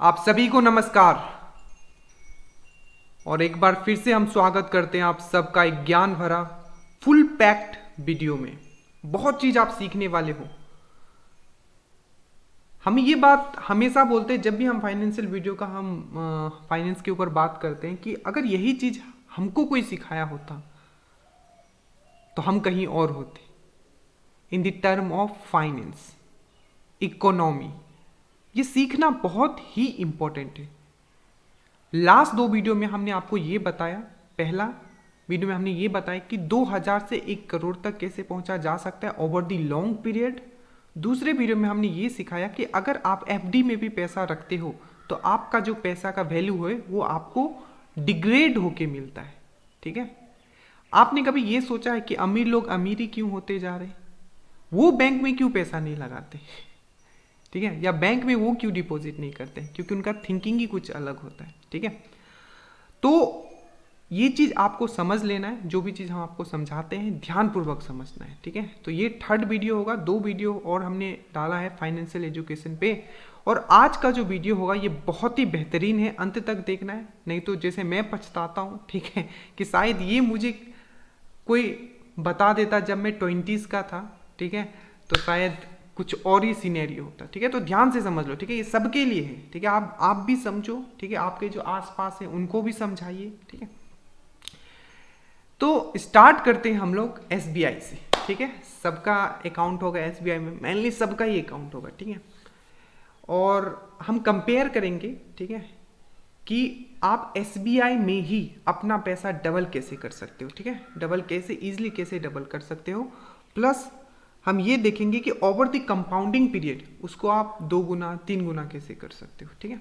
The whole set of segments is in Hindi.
आप सभी को नमस्कार और एक बार फिर से हम स्वागत करते हैं आप सबका एक ज्ञान भरा फुल पैक्ड वीडियो में। बहुत चीज आप सीखने वाले हो। हम ये बात हमेशा बोलते हैं जब भी हम फाइनेंशियल वीडियो का हम फाइनेंस के ऊपर बात करते हैं कि अगर यही चीज हमको कोई सिखाया होता तो हम कहीं और होते। In the term of finance, economy, ये सीखना बहुत ही इंपॉर्टेंट है। लास्ट दो वीडियो में हमने आपको ये बताया, पहला वीडियो में हमने ये बताया कि 2000 से 1 करोड़ तक कैसे पहुंचा जा सकता है ओवर द लॉन्ग पीरियड। दूसरे वीडियो में हमने ये सिखाया कि अगर आप एफडी में भी पैसा रखते हो तो आपका जो पैसा का वैल्यू है वो आपको डिग्रेड होके मिलता है। ठीक है, आपने कभी ये सोचा है कि अमीर लोग अमीर ही क्यों होते जा रहे हैं? वो बैंक में क्यों पैसा नहीं लगाते? ठीक है, या बैंक में वो क्यों डिपॉजिट नहीं करते? क्योंकि उनका थिंकिंग ही कुछ अलग होता है। ठीक है, तो ये चीज आपको समझ लेना है। जो भी चीज हम आपको समझाते हैं ध्यानपूर्वक समझना है। ठीक है, तो ये थर्ड वीडियो होगा। 2 वीडियो और हमने डाला है फाइनेंशियल एजुकेशन पे, और आज का जो वीडियो होगा ये बहुत ही बेहतरीन है, अंत तक देखना है। नहीं तो जैसे मैं पछताता हूँ, ठीक है, कि शायद ये मुझे कोई बता देता जब मैं 20s का था, ठीक है, तो शायद कुछ और ही सिनेरियो होता। ठीक है, तो ध्यान से समझ लो। ठीक है, ये सबके लिए है। ठीक है, आप भी समझो। ठीक है, आपके जो आसपास है उनको भी समझाइए। ठीक है, तो स्टार्ट करते हैं हम लोग एसबीआई से। ठीक है, सबका अकाउंट होगा एसबीआई में, मेनली सबका ही अकाउंट होगा। ठीक है, और हम कंपेयर करेंगे, ठीक है, कि आप एसबीआई में ही अपना पैसा डबल कैसे कर सकते हो। ठीक है, डबल कैसे, इजीली कैसे डबल कर सकते हो। प्लस हम ये देखेंगे कि ओवर द कंपाउंडिंग पीरियड उसको आप 2 गुना 3 गुना कैसे कर सकते हो। ठीक है,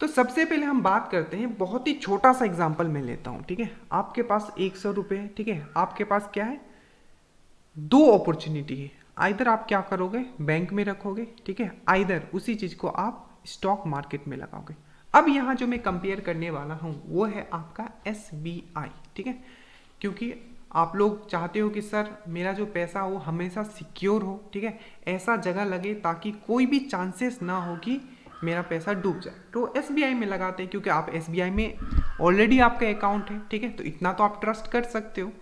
तो सबसे पहले हम बात करते हैं, बहुत ही छोटा सा एग्जांपल मैं लेता हूं। ठीक है, आपके पास 100 रुपये है। ठीक है, आपके पास क्या है, 2 अपॉर्चुनिटी है। आइदर आप क्या करोगे, बैंक में रखोगे, ठीक है, आइदर उसी चीज को आप स्टॉक मार्केट में लगाओगे। अब यहाँ जो मैं कंपेयर करने वाला हूँ वो है आपका एसबीआई। ठीक है, क्योंकि आप लोग चाहते हो कि सर मेरा जो पैसा हो हमेशा सिक्योर हो। ठीक है, ऐसा जगह लगे ताकि कोई भी चांसेस ना हो कि मेरा पैसा डूब जाए, तो एसबीआई में लगाते हैं, क्योंकि आप एसबीआई में ऑलरेडी आपका अकाउंट है। ठीक है, तो इतना तो आप ट्रस्ट कर सकते हो।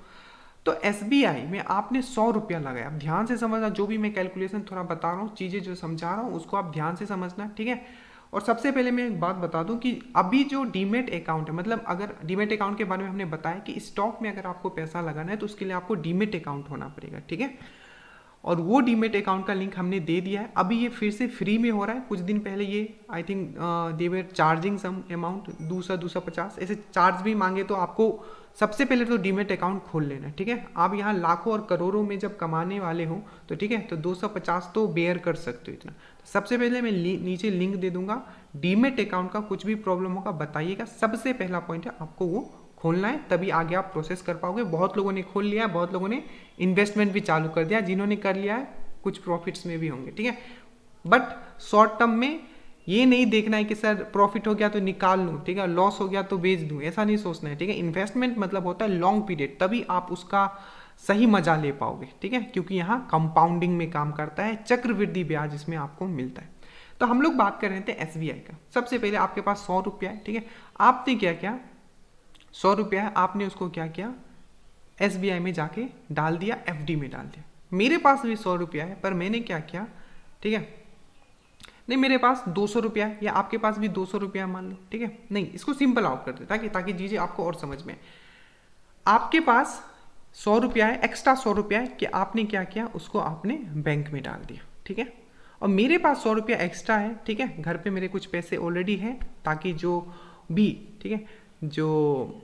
तो एसबीआई में आपने 100 रुपया लगाया। अब ध्यान से समझना, जो भी मैं कैलकुलेशन थोड़ा बता रहा हूँ, चीज़ें जो समझा रहा हूँ उसको आप ध्यान से समझना। ठीक है, और सबसे पहले मैं एक बात बता दूं कि अभी जो डीमेट अकाउंट है, मतलब अगर डीमेट अकाउंट के बारे में हमने बताया कि स्टॉक में अगर आपको पैसा लगाना है तो उसके लिए आपको डीमेट अकाउंट होना पड़ेगा। ठीक है, और वो डीमेट अकाउंट का लिंक हमने दे दिया है। अभी ये फिर से फ्री में हो रहा है। कुछ दिन पहले ये I think they were charging some amount 250 ऐसे चार्ज भी मांगे, तो आपको सबसे पहले तो डीमेट अकाउंट खोल लेना है। ठीक है, आप यहाँ लाखों और करोड़ों में जब कमाने वाले हो तो ठीक है, तो 250 तो बेयर कर सकते हो इतना। तो सबसे पहले मैं नीचे लिंक दे दूंगा डीमेट अकाउंट का। कुछ भी प्रॉब्लम होगा बताइएगा। सबसे पहला पॉइंट है आपको वो खोलना है, तभी आगे आप प्रोसेस कर पाओगे। बहुत लोगों ने खोल लिया है, बहुत लोगों ने इन्वेस्टमेंट भी चालू कर दिया। जिन्होंने कर लिया है कुछ प्रॉफिट्स में भी होंगे। ठीक है, बट शॉर्ट टर्म में ये नहीं देखना है कि सर प्रॉफिट हो गया तो निकाल लूँ, ठीक है, लॉस हो गया तो बेच दूँ, ऐसा नहीं सोचना है। ठीक है, इन्वेस्टमेंट मतलब होता है लॉन्ग पीरियड, तभी आप उसका सही मजा ले पाओगे। ठीक है, क्योंकि यहाँ कंपाउंडिंग में काम करता है, चक्रवृद्धि ब्याज इसमें आपको मिलता है। तो हम लोग बात कर रहे थे एसबीआई का। सबसे पहले आपके पास 100 रुपया है। ठीक है, आपने क्या किया, 100 रुपया है, आपने उसको क्या किया, एसबीआई में जाके डाल दिया, एफडी में डाल दिया। मेरे पास भी 100 रुपया है, पर मैंने क्या किया, ठीक है, नहीं मेरे पास 200 रुपया है, या आपके पास भी 200 रुपया मान लो। ठीक है, नहीं इसको सिंपल आउट कर दे ताकि चीजें आपको और समझ में। आपके पास 100 रुपया है, एक्स्ट्रा 100 रुपया है, कि आपने क्या किया, उसको आपने बैंक में डाल दिया। ठीक है, और मेरे पास 100 रुपया एक्स्ट्रा है। ठीक है, घर पे मेरे कुछ पैसे ऑलरेडी हैं, ताकि जो भी, ठीक है, जो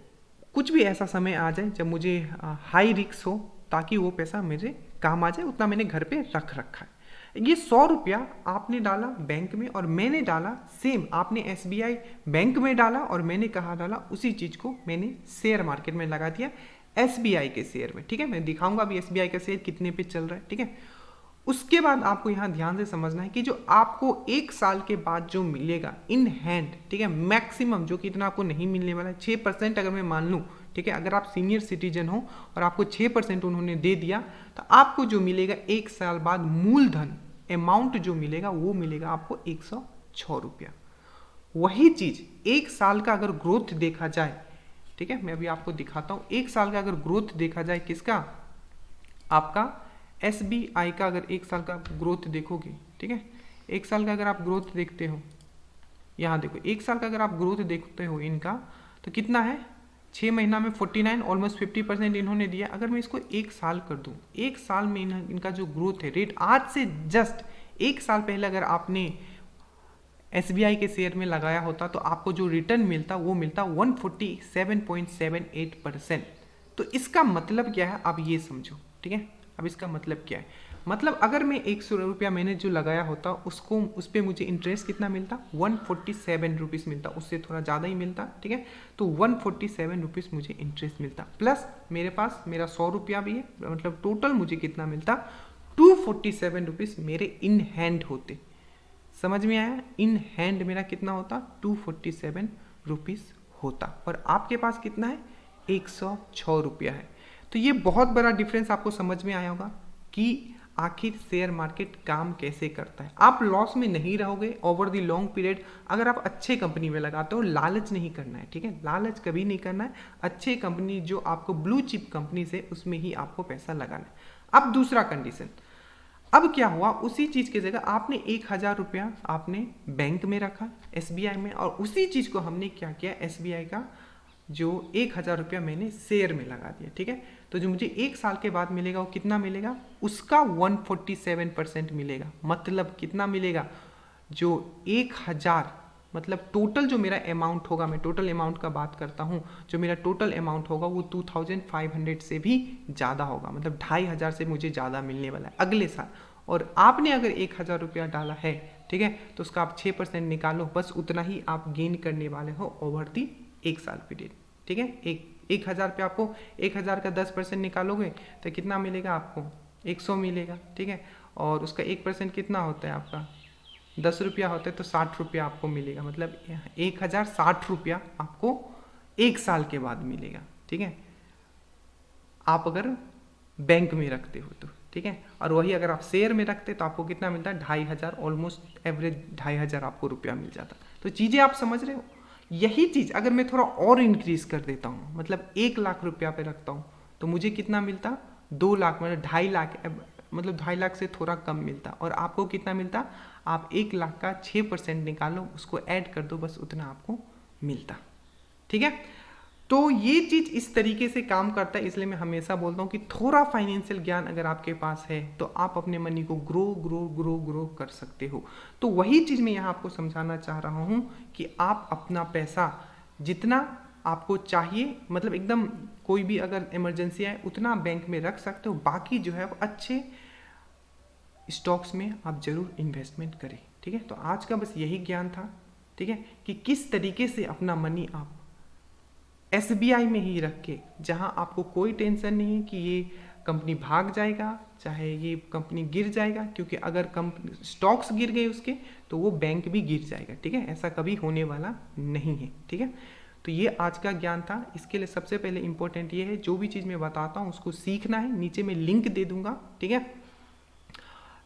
कुछ भी ऐसा समय आ जाए जब मुझे हाई रिस्क हो, ताकि वो पैसा मेरे काम आ जाए, उतना मैंने घर पे रख रखा है। ये 100 रुपया आपने डाला बैंक में, और मैंने डाला सेम, आपने एसबीआई बैंक में डाला और मैंने कहा डाला, उसी चीज को मैंने शेयर मार्केट में लगा दिया, एसबीआई के शेयर में। ठीक है, मैं दिखाऊंगा अभी एसबीआई का शेयर कितने पे चल रहा है। ठीक है, उसके बाद आपको यहाँ ध्यान से समझना है कि जो आपको 1 साल के बाद जो मिलेगा इन हैंड, ठीक है, मैक्सिमम जो कि इतना आपको नहीं मिलने वाला है, 6% अगर मैं मान लूँ। ठीक है, अगर आप सीनियर सिटीजन हो और आपको 6% उन्होंने दे दिया, तो आपको जो मिलेगा 1 साल बाद मूलधन अमाउंट जो मिलेगा वो मिलेगा आपको 106 रुपया। वही चीज 1 साल का अगर ग्रोथ देखा जाए, ठीक है, मैं अभी आपको दिखाता हूं, 1 साल का अगर ग्रोथ देखा जाए किसका, आपका SBI का, अगर 1 साल का ग्रोथ देखोगे, ठीक है, 1 साल का अगर आप ग्रोथ देखते हो, यहाँ देखो 1 साल का अगर आप ग्रोथ देखते हो इनका, तो कितना है, 6 महीना में 49, ऑलमोस्ट 50% इन्होंने दिया। अगर मैं इसको 1 साल कर दूं, 1 साल में इनका जो ग्रोथ है रेट, आज से जस्ट 1 साल पहले अगर आपने SBI के शेयर में लगाया होता तो आपको जो रिटर्न मिलता वो मिलता 147.78%। तो इसका मतलब क्या है, आप ये समझो, ठीक है। अब इसका मतलब क्या है, मतलब अगर मैं 100 रुपया मैंने जो लगाया होता उसको, उस पर मुझे इंटरेस्ट कितना मिलता, 147 रुपीज़ मिलता, उससे थोड़ा ज़्यादा ही मिलता, ठीक है। तो 147 रुपीज़ मुझे इंटरेस्ट मिलता, प्लस मेरे पास मेरा 100 रुपया भी है, मतलब टोटल मुझे कितना मिलता, 247 रुपीज़ मेरे इन हैंड होते। समझ में आया, इन हैंड मेरा कितना होता, 247 रुपीज़ होता, और आपके पास कितना है, 106 रुपया है। तो ये बहुत बड़ा डिफरेंस आपको समझ में आया होगा कि आखिर शेयर मार्केट काम कैसे करता है। आप लॉस में नहीं रहोगे ओवर द लॉन्ग पीरियड अगर आप अच्छे कंपनी में लगाते हो। लालच नहीं करना है, ठीक है, लालच कभी नहीं करना है। अच्छे कंपनी जो आपको ब्लू चिप कंपनी से, उसमें ही आपको पैसा लगाना है। अब दूसरा कंडीशन, अब क्या हुआ, उसी चीज की जगह आपने 1,000 रुपया आपने बैंक में रखा SBI में, और उसी चीज को हमने क्या किया, SBI का जो 1,000 रुपया मैंने शेयर में लगा दिया, ठीक है। तो जो मुझे 1 साल के बाद मिलेगा वो कितना मिलेगा, उसका 147% मिलेगा। मतलब कितना मिलेगा, जो 1,000, मतलब टोटल जो मेरा अमाउंट होगा, मैं टोटल अमाउंट का बात करता हूँ, जो मेरा टोटल अमाउंट होगा वो 2,500 से भी ज़्यादा होगा, मतलब 2,500 से मुझे ज़्यादा मिलने वाला है अगले साल। और आपने अगर 1,000 रुपया डाला है, ठीक है, तो उसका आप 6% निकालो, बस उतना ही आप गेन करने वाले हो ओवर दी 1 साल पीरियड, ठीक है। 1,000 पे आपको 1,000 का 10% निकालोगे तो कितना मिलेगा आपको, 100 मिलेगा, ठीक है। और उसका 1% कितना होता है आपका, 10 रुपया होता है, तो 60 रुपया आपको मिलेगा, मतलब 1,060 रुपया आपको 1 साल के बाद मिलेगा, ठीक है, आप अगर बैंक में रखते हो तो, ठीक है। और वही अगर आप शेयर में रखते तो आपको कितना मिलता है, 2,500, ऑलमोस्ट एवरेज 2,500 आपको रुपया मिल जाता। तो चीज़ें आप समझ रहे हो। यही चीज़ अगर मैं थोड़ा और इंक्रीज कर देता हूँ, मतलब 1,00,000 रुपया पे रखता हूँ, तो मुझे कितना मिलता, 2,00,000, मतलब 2,50,000, मतलब 2,50,000 से थोड़ा कम मिलता। और आपको कितना मिलता, आप 1,00,000 का 6% निकालो, उसको ऐड कर दो, बस उतना आपको मिलता, ठीक है। तो ये चीज इस तरीके से काम करता है। इसलिए मैं हमेशा बोलता हूँ कि थोड़ा फाइनेंशियल ज्ञान अगर आपके पास है तो आप अपने मनी को ग्रो ग्रो ग्रो ग्रो कर सकते हो। तो वही चीज मैं यहाँ आपको समझाना चाह रहा हूँ कि आप अपना पैसा जितना आपको चाहिए, मतलब एकदम कोई भी अगर इमरजेंसी आए उतना बैंक में रख सकते हो, बाकी जो है अच्छे स्टॉक्स में आप जरूर इन्वेस्टमेंट करें, ठीक है। तो आज का बस यही ज्ञान था, ठीक है, कि किस तरीके से अपना मनी आप SBI में ही रख के, जहां आपको कोई टेंशन नहीं है कि ये कंपनी भाग जाएगा, चाहे ये कंपनी गिर जाएगा, क्योंकि अगर कंपनी स्टॉक्स गिर गए उसके तो वो बैंक भी गिर जाएगा, ठीक है, ऐसा कभी होने वाला नहीं है, ठीक है। तो ये आज का ज्ञान था। इसके लिए सबसे पहले इंपॉर्टेंट ये है, जो भी चीज़ मैं बताता हूँ उसको सीखना है। नीचे मैं लिंक दे दूंगा, ठीक है,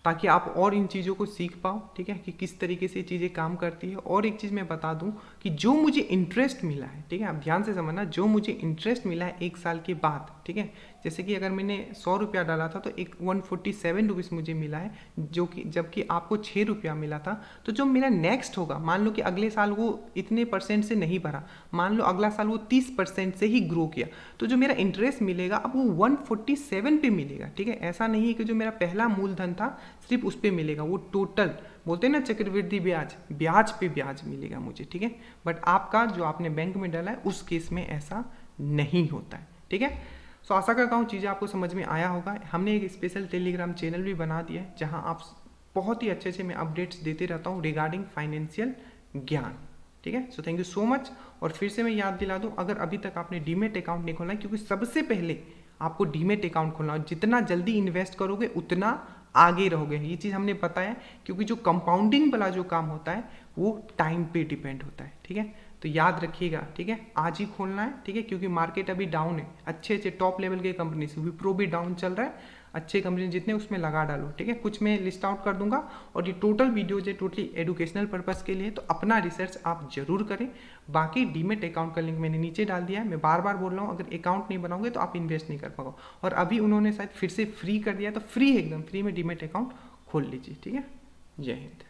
ताकि आप और इन चीज़ों को सीख पाओ, ठीक है, कि किस तरीके से चीज़ें काम करती है। और एक चीज़ मैं बता दूं कि जो मुझे इंटरेस्ट मिला है, ठीक है, आप ध्यान से समझना, जो मुझे इंटरेस्ट मिला है 1 साल के बाद, ठीक है, जैसे कि अगर मैंने 100 रुपया डाला था तो 147 रुपीज़ मुझे मिला है, जो कि जबकि आपको 6 रुपया मिला था। तो जो मेरा नेक्स्ट होगा, मान लो कि अगले साल वो इतने % से नहीं भरा, मान लो अगला साल वो 30% से ही ग्रो किया, तो जो मेरा इंटरेस्ट मिलेगा अब वो 147 पे मिलेगा, ठीक है। ऐसा नहीं है कि जो मेरा पहला मूलधन था सिर्फ उस पे मिलेगा, वो टोटल बोलते हैं ना चक्रवृद्धि ब्याज, ब्याज पे ब्याज मिलेगा मुझे, ठीक है। बट आपका जो आपने बैंक में डाला है उस केस में ऐसा नहीं होता है, ठीक है। सो आशा करता हूँ चीज़ें आपको समझ में आया होगा। हमने एक स्पेशल टेलीग्राम चैनल भी बना दिया है जहाँ आप बहुत ही अच्छे से मैं अपडेट्स देते रहता हूँ रिगार्डिंग फाइनेंशियल ज्ञान, ठीक है। So thank you so much. और फिर से मैं याद दिला दूँ, अगर अभी तक आपने डीमेट अकाउंट नहीं खोला है, क्योंकि सबसे पहले आपको डीमेट अकाउंट खोलना, और जितना जल्दी इन्वेस्ट करोगे उतना आगे रहोगे। ये चीज़ हमने बताया, क्योंकि जो कंपाउंडिंग वाला जो काम होता है वो टाइम पे डिपेंड होता है, ठीक है। तो याद रखिएगा, ठीक है, आज ही खोलना है, ठीक है, क्योंकि मार्केट अभी डाउन है। अच्छे अच्छे टॉप लेवल के कंपनी से विप्रो भी डाउन चल रहा है, अच्छे कंपनी जितने उसमें लगा डालो, ठीक है। कुछ मैं लिस्ट आउट कर दूंगा और ये टोटल वीडियोज है टोटली एजुकेशनल पर्पस के लिए, तो अपना रिसर्च आप जरूर करें। बाकी डीमेट अकाउंट का लिंक मैंने नीचे डाल दिया है। मैं बार बार बोल रहा हूँ, अगर अकाउंट नहीं बनाओगे तो आप इन्वेस्ट नहीं कर पाओगे। और अभी उन्होंने शायद फिर से फ्री कर दिया, तो फ्री एकदम फ्री में डीमेट अकाउंट खोल लीजिए, ठीक है। जय हिंद।